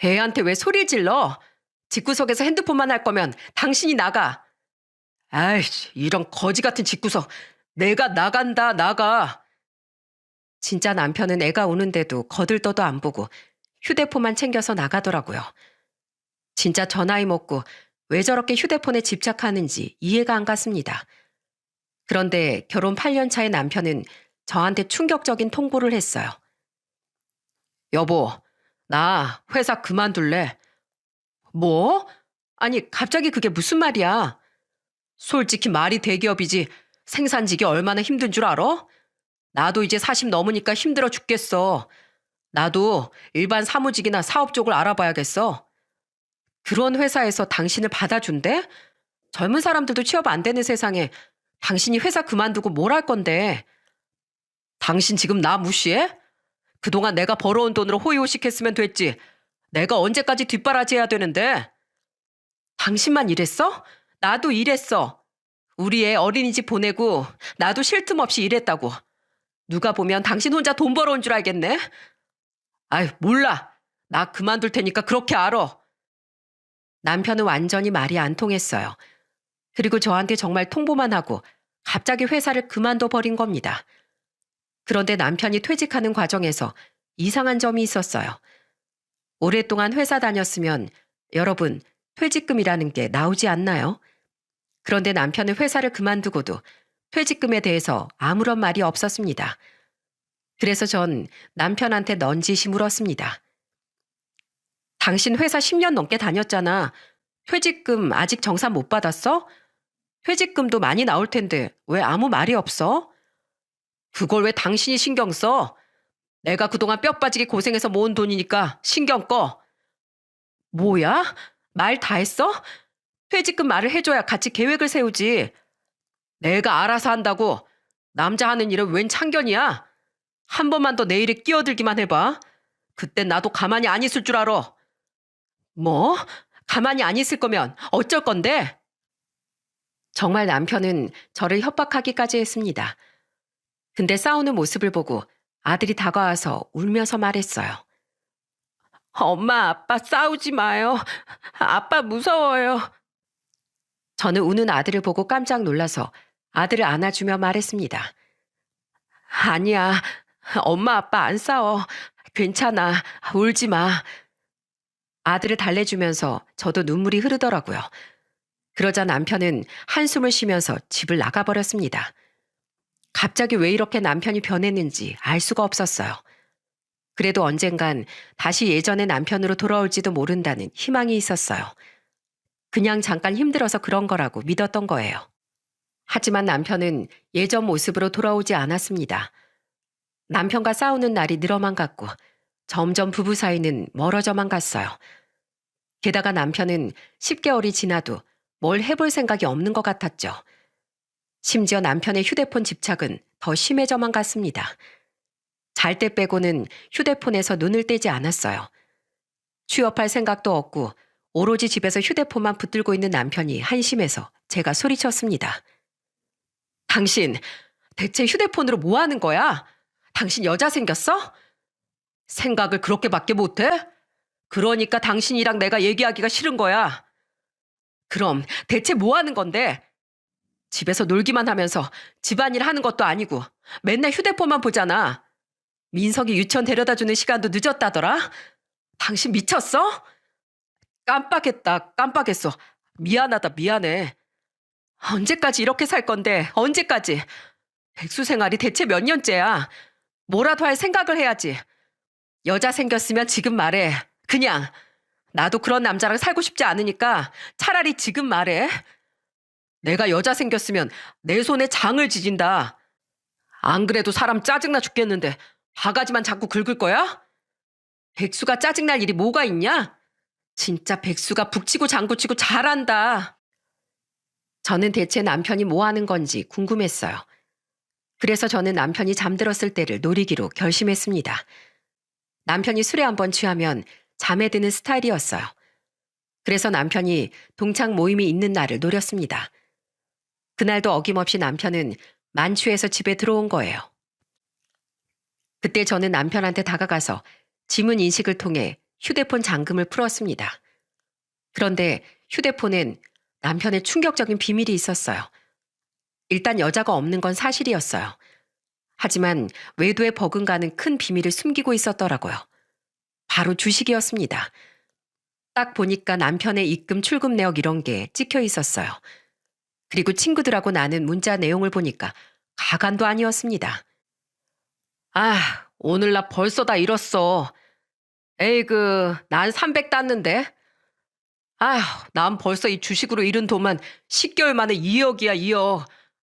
B: 애한테 왜 소리를 질러? 집구석에서 핸드폰만 할 거면 당신이 나가. 아이씨, 이런 거지 같은 집구석. 내가 나간다, 나가. 진짜 남편은 애가 우는데도 거들떠도 안 보고 휴대폰만 챙겨서 나가더라고요. 진짜 저 나이 먹고 왜 저렇게 휴대폰에 집착하는지 이해가 안 갔습니다. 그런데 결혼 8년 차의 남편은 저한테 충격적인 통보를 했어요. 여보, 나 회사 그만둘래. 뭐? 아니, 갑자기 그게 무슨 말이야? 솔직히 말이 대기업이지. 생산직이 얼마나 힘든 줄 알아? 나도 이제 40 넘으니까 힘들어 죽겠어. 나도 일반 사무직이나 사업 쪽을 알아봐야겠어. 그런 회사에서 당신을 받아준대? 젊은 사람들도 취업 안 되는 세상에 당신이 회사 그만두고 뭘 할 건데? 당신 지금 나 무시해? 그동안 내가 벌어온 돈으로 호의호식했으면 됐지. 내가 언제까지 뒷바라지해야 되는데? 당신만 일했어? 나도 일했어. 우리 애 어린이집 보내고 나도 쉴 틈 없이 일했다고. 누가 보면 당신 혼자 돈 벌어온 줄 알겠네? 아이, 몰라. 나 그만둘 테니까 그렇게 알아. 남편은 완전히 말이 안 통했어요. 그리고 저한테 정말 통보만 하고 갑자기 회사를 그만둬 버린 겁니다. 그런데 남편이 퇴직하는 과정에서 이상한 점이 있었어요. 오랫동안 회사 다녔으면 여러분, 퇴직금이라는 게 나오지 않나요? 그런데 남편은 회사를 그만두고도 퇴직금에 대해서 아무런 말이 없었습니다. 그래서 전 남편한테 넌지시 물었습니다. 당신 회사 10년 넘게 다녔잖아. 퇴직금 아직 정산 못 받았어? 퇴직금도 많이 나올 텐데 왜 아무 말이 없어? 그걸 왜 당신이 신경 써? 내가 그동안 뼈 빠지게 고생해서 모은 돈이니까 신경 꺼. 뭐야? 말 다 했어? 퇴직금 말을 해줘야 같이 계획을 세우지. 내가 알아서 한다고. 남자 하는 일은 웬 참견이야? 한 번만 더 내 일에 끼어들기만 해봐. 그땐 나도 가만히 안 있을 줄 알아. 뭐? 가만히 안 있을 거면 어쩔 건데? 정말 남편은 저를 협박하기까지 했습니다. 근데 싸우는 모습을 보고 아들이 다가와서 울면서 말했어요. 엄마, 아빠 싸우지 마요. 아빠 무서워요. 저는 우는 아들을 보고 깜짝 놀라서 아들을 안아주며 말했습니다. 아니야. 엄마, 아빠 안 싸워. 괜찮아. 울지 마. 아들을 달래주면서 저도 눈물이 흐르더라고요. 그러자 남편은 한숨을 쉬면서 집을 나가버렸습니다. 갑자기 왜 이렇게 남편이 변했는지 알 수가 없었어요. 그래도 언젠간 다시 예전의 남편으로 돌아올지도 모른다는 희망이 있었어요. 그냥 잠깐 힘들어서 그런 거라고 믿었던 거예요. 하지만 남편은 예전 모습으로 돌아오지 않았습니다. 남편과 싸우는 날이 늘어만 갔고 점점 부부 사이는 멀어져만 갔어요. 게다가 남편은 10개월이 지나도 뭘 해볼 생각이 없는 것 같았죠. 심지어 남편의 휴대폰 집착은 더 심해져만 갔습니다. 잘 때 빼고는 휴대폰에서 눈을 떼지 않았어요. 취업할 생각도 없고 오로지 집에서 휴대폰만 붙들고 있는 남편이 한심해서 제가 소리쳤습니다. 당신 대체 휴대폰으로 뭐 하는 거야? 당신 여자 생겼어? 생각을 그렇게밖에 못해? 그러니까 당신이랑 내가 얘기하기가 싫은 거야. 그럼 대체 뭐 하는 건데? 집에서 놀기만 하면서 집안일 하는 것도 아니고 맨날 휴대폰만 보잖아. 민석이 유치원 데려다주는 시간도 늦었다더라? 당신 미쳤어? 깜빡했어. 미안하다, 미안해. 언제까지 이렇게 살 건데, 언제까지? 백수 생활이 대체 몇 년째야? 뭐라도 할 생각을 해야지. 여자 생겼으면 지금 말해. 그냥. 나도 그런 남자랑 살고 싶지 않으니까 차라리 지금 말해. 내가 여자 생겼으면 내 손에 장을 지진다. 안 그래도 사람 짜증나 죽겠는데 바가지만 자꾸 긁을 거야? 백수가 짜증날 일이 뭐가 있냐? 진짜 백수가 북치고 장구치고 잘한다. 저는 대체 남편이 뭐 하는 건지 궁금했어요. 그래서 저는 남편이 잠들었을 때를 노리기로 결심했습니다. 남편이 술에 한번 취하면 잠에 드는 스타일이었어요. 그래서 남편이 동창 모임이 있는 날을 노렸습니다. 그날도 어김없이 남편은 만취해서 집에 들어온 거예요. 그때 저는 남편한테 다가가서 지문 인식을 통해 휴대폰 잠금을 풀었습니다. 그런데 휴대폰엔 남편의 충격적인 비밀이 있었어요. 일단 여자가 없는 건 사실이었어요. 하지만 외도에 버금가는 큰 비밀을 숨기고 있었더라고요. 바로 주식이었습니다. 딱 보니까 남편의 입금 출금 내역 이런 게 찍혀 있었어요. 그리고 친구들하고 나눈 문자 내용을 보니까 가관도 아니었습니다. 아, 오늘 나 벌써 다 잃었어. 에이그, 난 300 땄는데. 아휴, 난 벌써 이 주식으로 잃은 돈만 10개월 만에 2억이야, 2억.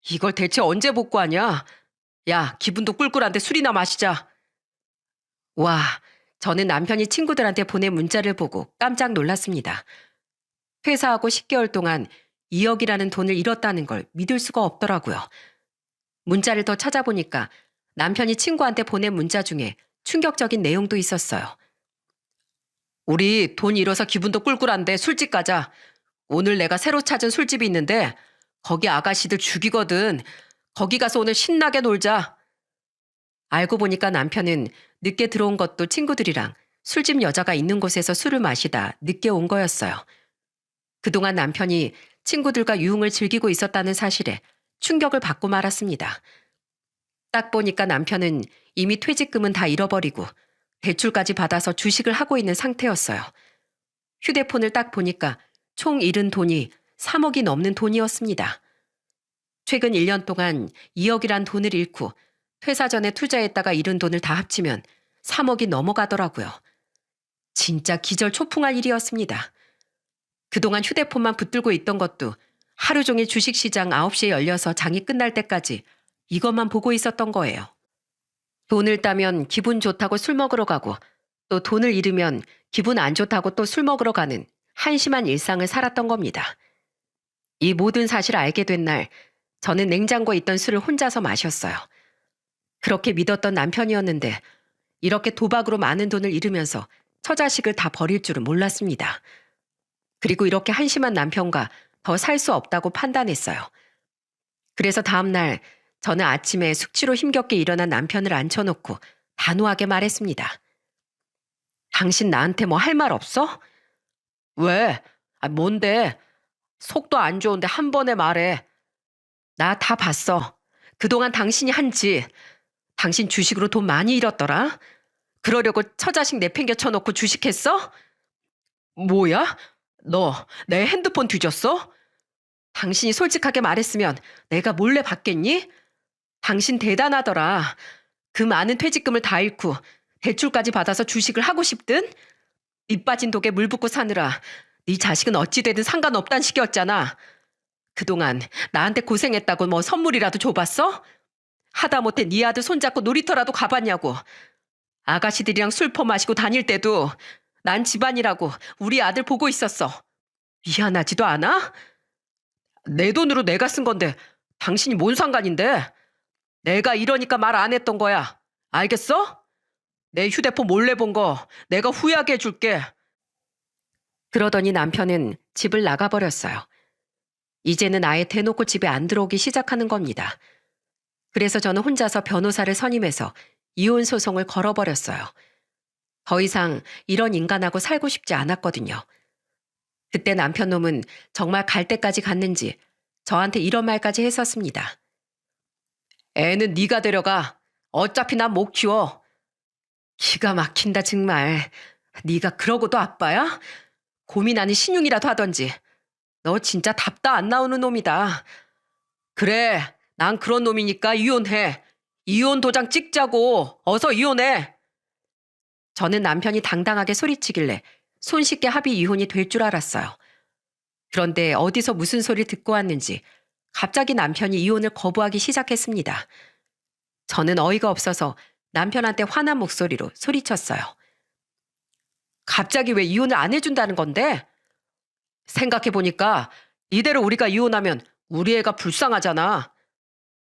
B: 이걸 대체 언제 복구하냐? 야, 기분도 꿀꿀한데 술이나 마시자. 와, 저는 남편이 친구들한테 보낸 문자를 보고 깜짝 놀랐습니다. 퇴사하고 10개월 동안 2억이라는 돈을 잃었다는 걸 믿을 수가 없더라고요. 문자를 더 찾아보니까 남편이 친구한테 보낸 문자 중에 충격적인 내용도 있었어요. 우리 돈 잃어서 기분도 꿀꿀한데 술집 가자. 오늘 내가 새로 찾은 술집이 있는데 거기 아가씨들 죽이거든. 거기 가서 오늘 신나게 놀자. 알고 보니까 남편은 늦게 들어온 것도 친구들이랑 술집 여자가 있는 곳에서 술을 마시다 늦게 온 거였어요. 그동안 남편이 친구들과 유흥을 즐기고 있었다는 사실에 충격을 받고 말았습니다. 딱 보니까 남편은 이미 퇴직금은 다 잃어버리고 대출까지 받아서 주식을 하고 있는 상태였어요. 휴대폰을 딱 보니까 총 잃은 돈이 3억이 넘는 돈이었습니다. 최근 1년 동안 2억이란 돈을 잃고 퇴사 전에 투자했다가 잃은 돈을 다 합치면 3억이 넘어가더라고요. 진짜 기절초풍할 일이었습니다. 그동안 휴대폰만 붙들고 있던 것도 하루 종일 주식시장 9시에 열려서 장이 끝날 때까지 이것만 보고 있었던 거예요. 돈을 따면 기분 좋다고 술 먹으러 가고 또 돈을 잃으면 기분 안 좋다고 또 술 먹으러 가는 한심한 일상을 살았던 겁니다. 이 모든 사실을 알게 된 날 저는 냉장고에 있던 술을 혼자서 마셨어요. 그렇게 믿었던 남편이었는데 이렇게 도박으로 많은 돈을 잃으면서 처자식을 다 버릴 줄은 몰랐습니다. 그리고 이렇게 한심한 남편과 더 살 수 없다고 판단했어요. 그래서 다음날 저는 아침에 숙취로 힘겹게 일어난 남편을 앉혀놓고 단호하게 말했습니다. 당신 나한테 뭐 할 말 없어? 왜? 뭔데? 속도 안 좋은데 한 번에 말해. 나 다 봤어. 그동안 당신이 한 짓. 당신 주식으로 돈 많이 잃었더라. 그러려고 처자식 내팽겨 쳐놓고 주식했어? 뭐야? 너 내 핸드폰 뒤졌어? 당신이 솔직하게 말했으면 내가 몰래 받겠니? 당신 대단하더라. 그 많은 퇴직금을 다 잃고 대출까지 받아서 주식을 하고 싶든? 밑 빠진 독에 물 붓고 사느라 네 자식은 어찌 되든 상관없단 식이었잖아. 그동안 나한테 고생했다고 뭐 선물이라도 줘봤어? 하다못해 네 아들 손잡고 놀이터라도 가봤냐고. 아가씨들이랑 술 퍼마시고 다닐 때도 난 집안이라고 우리 아들 보고 있었어. 미안하지도 않아? 내 돈으로 내가 쓴 건데 당신이 뭔 상관인데? 내가 이러니까 말 안 했던 거야. 알겠어? 내 휴대폰 몰래 본 거 내가 후회하게 해줄게. 그러더니 남편은 집을 나가버렸어요. 이제는 아예 대놓고 집에 안 들어오기 시작하는 겁니다. 그래서 저는 혼자서 변호사를 선임해서 이혼 소송을 걸어버렸어요. 더 이상 이런 인간하고 살고 싶지 않았거든요. 그때 남편 놈은 정말 갈 때까지 갔는지 저한테 이런 말까지 했었습니다. 애는 네가 데려가. 어차피 난 못 키워. 기가 막힌다 정말. 네가 그러고도 아빠야? 고민하는 신용이라도 하던지. 너 진짜 답도 안 나오는 놈이다. 그래, 난 그런 놈이니까 이혼해. 이혼 도장 찍자고. 어서 이혼해. 저는 남편이 당당하게 소리치길래 손쉽게 합의 이혼이 될 줄 알았어요. 그런데 어디서 무슨 소리를 듣고 왔는지 갑자기 남편이 이혼을 거부하기 시작했습니다. 저는 어이가 없어서 남편한테 화난 목소리로 소리쳤어요. 갑자기 왜 이혼을 안 해준다는 건데? 생각해보니까 이대로 우리가 이혼하면 우리 애가 불쌍하잖아.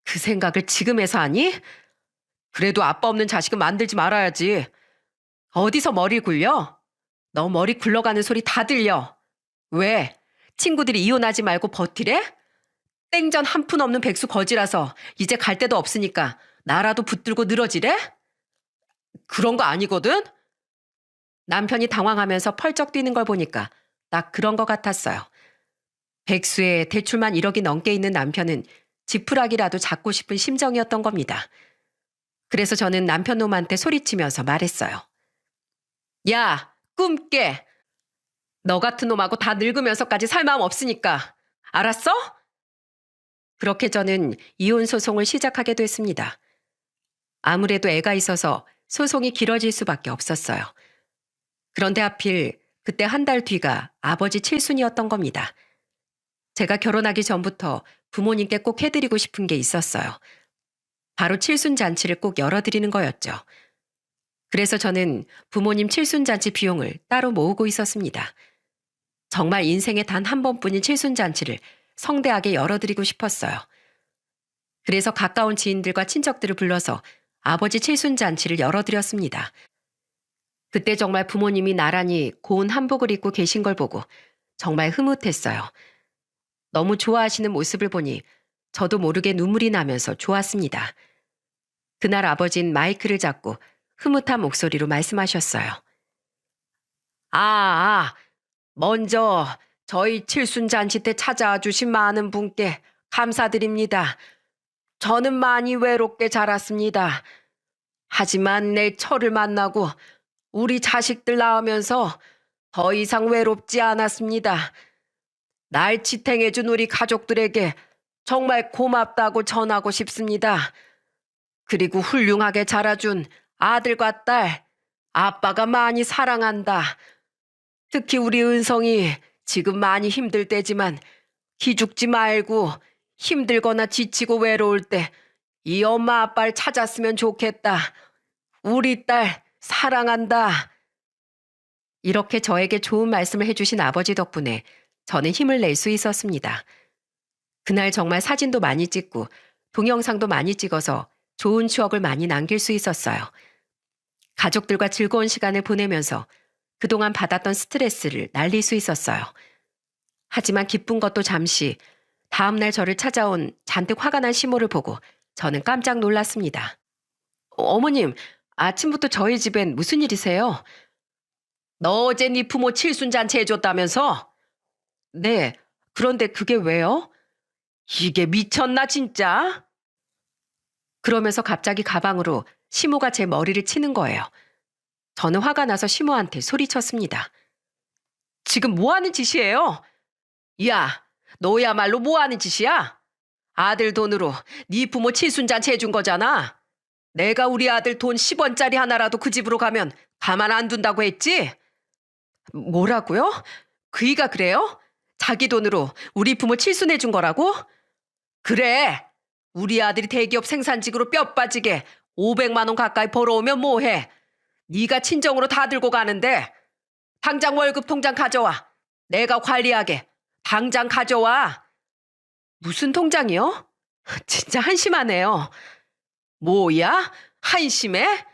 B: 그 생각을 지금 해서 하니? 그래도 아빠 없는 자식은 만들지 말아야지. 어디서 머리 굴려? 너 머리 굴러가는 소리 다 들려. 왜? 친구들이 이혼하지 말고 버티래? 땡전 한 푼 없는 백수 거지라서 이제 갈 데도 없으니까 나라도 붙들고 늘어지래? 그런 거 아니거든? 남편이 당황하면서 펄쩍 뛰는 걸 보니까 딱 그런 것 같았어요. 백수에 대출만 1억이 넘게 있는 남편은 지푸라기라도 잡고 싶은 심정이었던 겁니다. 그래서 저는 남편 놈한테 소리치면서 말했어요. 야, 꿈 깨. 너 같은 놈하고 다 늙으면서까지 살 마음 없으니까. 알았어? 그렇게 저는 이혼 소송을 시작하게 됐습니다. 아무래도 애가 있어서 소송이 길어질 수밖에 없었어요. 그런데 하필 그때 한 달 뒤가 아버지 칠순이었던 겁니다. 제가 결혼하기 전부터
A: 부모님께 꼭 해드리고 싶은 게 있었어요. 바로 칠순잔치를 꼭 열어드리는 거였죠. 그래서 저는 부모님 칠순잔치 비용을 따로 모으고 있었습니다. 정말 인생에 단 한 번뿐인 칠순잔치를 성대하게 열어드리고 싶었어요. 그래서 가까운 지인들과 친척들을 불러서 아버지 칠순잔치를 열어드렸습니다. 그때 정말 부모님이 나란히 고운 한복을 입고 계신 걸 보고 정말 흐뭇했어요. 너무 좋아하시는 모습을 보니 저도 모르게 눈물이 나면서 좋았습니다. 그날 아버진 마이크를 잡고 흐뭇한 목소리로 말씀하셨어요. 먼저 저희 칠순잔치 때 찾아와 주신 많은 분께 감사드립니다. 저는 많이 외롭게 자랐습니다. 하지만 내 처를 만나고 우리 자식들 낳으면서 더 이상 외롭지 않았습니다. 날 지탱해준 우리 가족들에게 정말 고맙다고 전하고 싶습니다. 그리고 훌륭하게 자라준 아들과 딸, 아빠가 많이 사랑한다. 특히 우리 은성이 지금 많이 힘들 때지만 기죽지 말고 힘들거나 지치고 외로울 때 이 엄마 아빠를 찾았으면 좋겠다. 우리 딸 사랑한다. 이렇게 저에게 좋은 말씀을 해주신 아버지 덕분에 저는 힘을 낼 수 있었습니다. 그날 정말 사진도 많이 찍고 동영상도 많이 찍어서 좋은 추억을 많이 남길 수 있었어요. 가족들과 즐거운 시간을 보내면서 그동안 받았던 스트레스를 날릴 수 있었어요. 하지만 기쁜 것도 잠시, 다음날 저를 찾아온 잔뜩 화가 난 시모를 보고 저는 깜짝 놀랐습니다. 어머님, 아침부터 저희 집엔 무슨 일이세요? 너 어제 네 부모 칠순잔치 해줬다면서? 네, 그런데 그게 왜요? 이게 미쳤나 진짜? 그러면서 갑자기 가방으로 시모가 제 머리를 치는 거예요. 저는 화가 나서 시모한테 소리쳤습니다. 지금 뭐 하는 짓이에요? 야, 너야말로 뭐 하는 짓이야? 아들 돈으로 네 부모 칠순잔치 해준 거잖아. 내가 우리 아들 돈 10원짜리 하나라도 그 집으로 가면 가만 안 둔다고 했지? 뭐라고요? 그이가 그래요? 자기 돈으로 우리 부모 칠순해준 거라고? 그래. 우리 아들이 대기업 생산직으로 뼈 빠지게 500만 원 가까이 벌어오면 뭐해? 네가 친정으로 다 들고 가는데 당장 월급 통장 가져와. 내가 관리하게. 당장 가져와. 무슨 통장이요? 진짜 한심하네요. 뭐야? 한심해?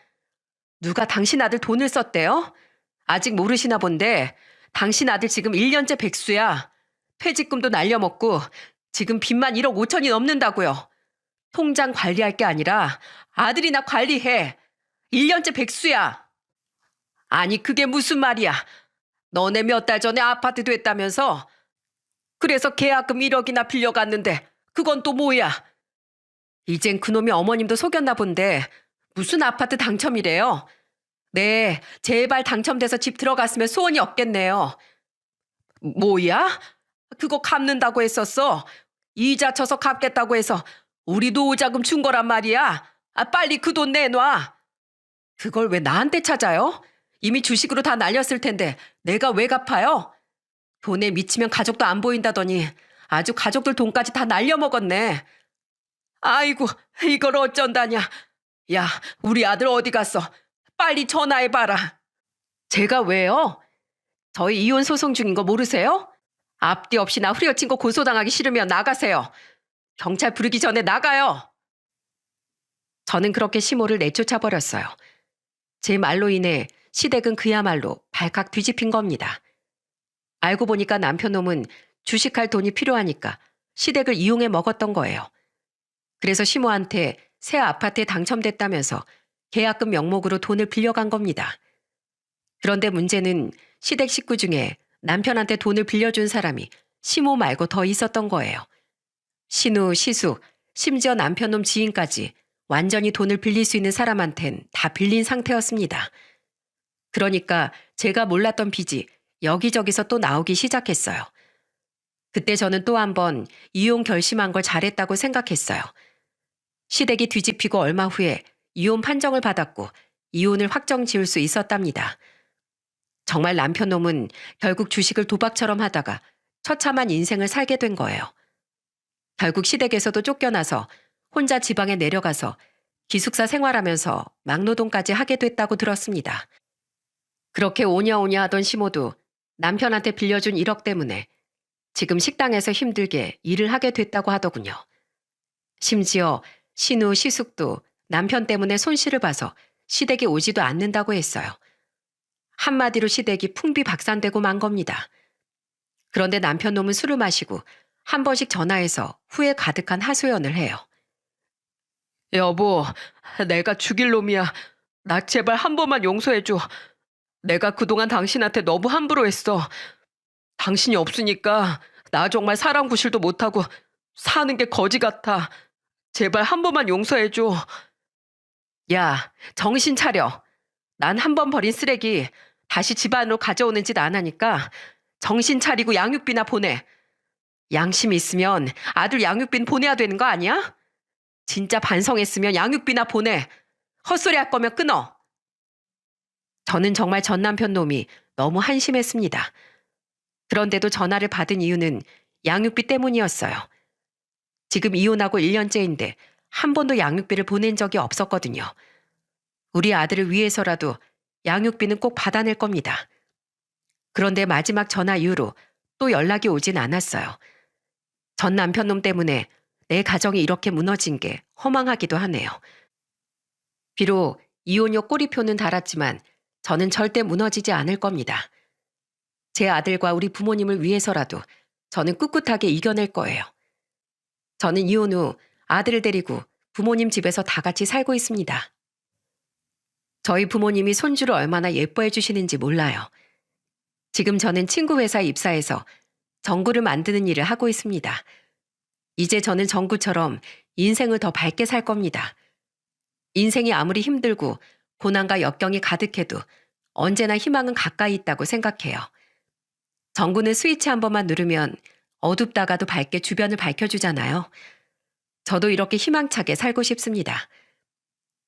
A: 누가 당신 아들 돈을 썼대요? 아직 모르시나 본데 당신 아들 지금 1년째 백수야. 퇴직금도 날려먹고 지금 빚만 1억 5천이 넘는다고요. 통장 관리할 게 아니라 아들이나 관리해. 1년째 백수야. 아니 그게 무슨 말이야. 너네 몇 달 전에 아파트 됐다면서. 그래서 계약금 1억이나 빌려갔는데 그건 또 뭐야. 이젠 그놈이 어머님도 속였나 본데 무슨 아파트 당첨이래요. 네, 제발 당첨돼서 집 들어갔으면 소원이 없겠네요. 뭐야? 그거 갚는다고 했었어. 이자 쳐서 갚겠다고 해서 우리 노후자금 준 거란 말이야. 빨리 그 돈 내놔. 그걸 왜 나한테 찾아요? 이미 주식으로 다 날렸을 텐데 내가 왜 갚아요? 돈에 미치면 가족도 안 보인다더니 아주 가족들 돈까지 다 날려먹었네. 아이고, 이걸 어쩐다냐. 야, 우리 아들 어디 갔어? 빨리 전화해봐라. 제가 왜요? 저희 이혼 소송 중인 거 모르세요? 앞뒤 없이 나 후려친 거 고소당하기 싫으면 나가세요. 경찰 부르기 전에 나가요. 저는 그렇게 시모를 내쫓아버렸어요. 제 말로 인해 시댁은 그야말로 발칵 뒤집힌 겁니다. 알고 보니까 남편 놈은 주식할 돈이 필요하니까 시댁을 이용해 먹었던 거예요. 그래서 시모한테 새 아파트에 당첨됐다면서 계약금 명목으로 돈을 빌려간 겁니다. 그런데 문제는 시댁 식구 중에 남편한테 돈을 빌려준 사람이 시모 말고 더 있었던 거예요. 신우, 시수, 심지어 남편놈 지인까지 완전히 돈을 빌릴 수 있는 사람한텐 다 빌린 상태였습니다. 그러니까 제가 몰랐던 빚이 여기저기서 또 나오기 시작했어요. 그때 저는 또 한 번 이혼 결심한 걸 잘했다고 생각했어요. 시댁이 뒤집히고 얼마 후에 이혼 판정을 받았고 이혼을 확정 지을 수 있었답니다. 정말 남편 놈은 결국 주식을 도박처럼 하다가 처참한 인생을 살게 된 거예요. 결국 시댁에서도 쫓겨나서 혼자 지방에 내려가서 기숙사 생활하면서 막노동까지 하게 됐다고 들었습니다. 그렇게 오냐오냐 하던 시모도 남편한테 빌려준 1억 때문에 지금 식당에서 힘들게 일을 하게 됐다고 하더군요. 심지어 신우, 시숙도 남편 때문에 손실을 봐서 시댁에 오지도 않는다고 했어요. 한마디로 시댁이 풍비박산되고 만 겁니다. 그런데 남편 놈은 술을 마시고 한 번씩 전화해서 후회 가득한 하소연을 해요.
B: 여보, 내가 죽일 놈이야. 나 제발 한 번만 용서해줘. 내가 그동안 당신한테 너무 함부로 했어. 당신이 없으니까 나 정말 사람 구실도 못하고 사는 게 거지 같아. 제발 한 번만 용서해줘.
A: 야, 정신 차려. 난 한 번 버린 쓰레기 다시 집 안으로 가져오는 짓 안 하니까 정신 차리고 양육비나 보내. 양심 있으면 아들 양육비는 보내야 되는 거 아니야? 진짜 반성했으면 양육비나 보내. 헛소리 할 거면 끊어. 저는 정말 전 남편 놈이 너무 한심했습니다. 그런데도 전화를 받은 이유는 양육비 때문이었어요. 지금 이혼하고 1년째인데 한 번도 양육비를 보낸 적이 없었거든요. 우리 아들을 위해서라도 양육비는 꼭 받아낼 겁니다. 그런데 마지막 전화 이후로 또 연락이 오진 않았어요. 전 남편 놈 때문에 내 가정이 이렇게 무너진 게 허망하기도 하네요. 비록 이혼료 꼬리표는 달았지만 저는 절대 무너지지 않을 겁니다. 제 아들과 우리 부모님을 위해서라도 저는 꿋꿋하게 이겨낼 거예요. 저는 이혼 후 아들을 데리고 부모님 집에서 다 같이 살고 있습니다. 저희 부모님이 손주를 얼마나 예뻐해 주시는지 몰라요. 지금 저는 친구 회사에 입사해서 전구를 만드는 일을 하고 있습니다. 이제 저는 전구처럼 인생을 더 밝게 살 겁니다. 인생이 아무리 힘들고 고난과 역경이 가득해도 언제나 희망은 가까이 있다고 생각해요. 전구는 스위치 한 번만 누르면 어둡다가도 밝게 주변을 밝혀주잖아요. 저도 이렇게 희망차게 살고 싶습니다.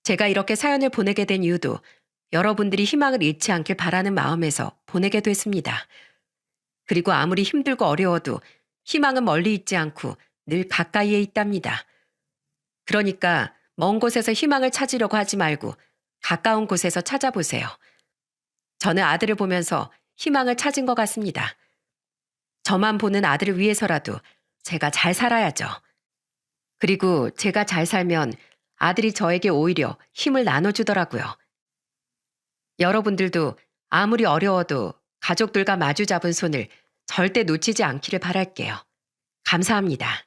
A: 제가 이렇게 사연을 보내게 된 이유도 여러분들이 희망을 잃지 않길 바라는 마음에서 보내게 됐습니다. 그리고 아무리 힘들고 어려워도 희망은 멀리 있지 않고 늘 가까이에 있답니다. 그러니까 먼 곳에서 희망을 찾으려고 하지 말고 가까운 곳에서 찾아보세요. 저는 아들을 보면서 희망을 찾은 것 같습니다. 저만 보는 아들을 위해서라도 제가 잘 살아야죠. 그리고 제가 잘 살면 아들이 저에게 오히려 힘을 나눠주더라고요. 여러분들도 아무리 어려워도 가족들과 마주 잡은 손을 절대 놓치지 않기를 바랄게요. 감사합니다.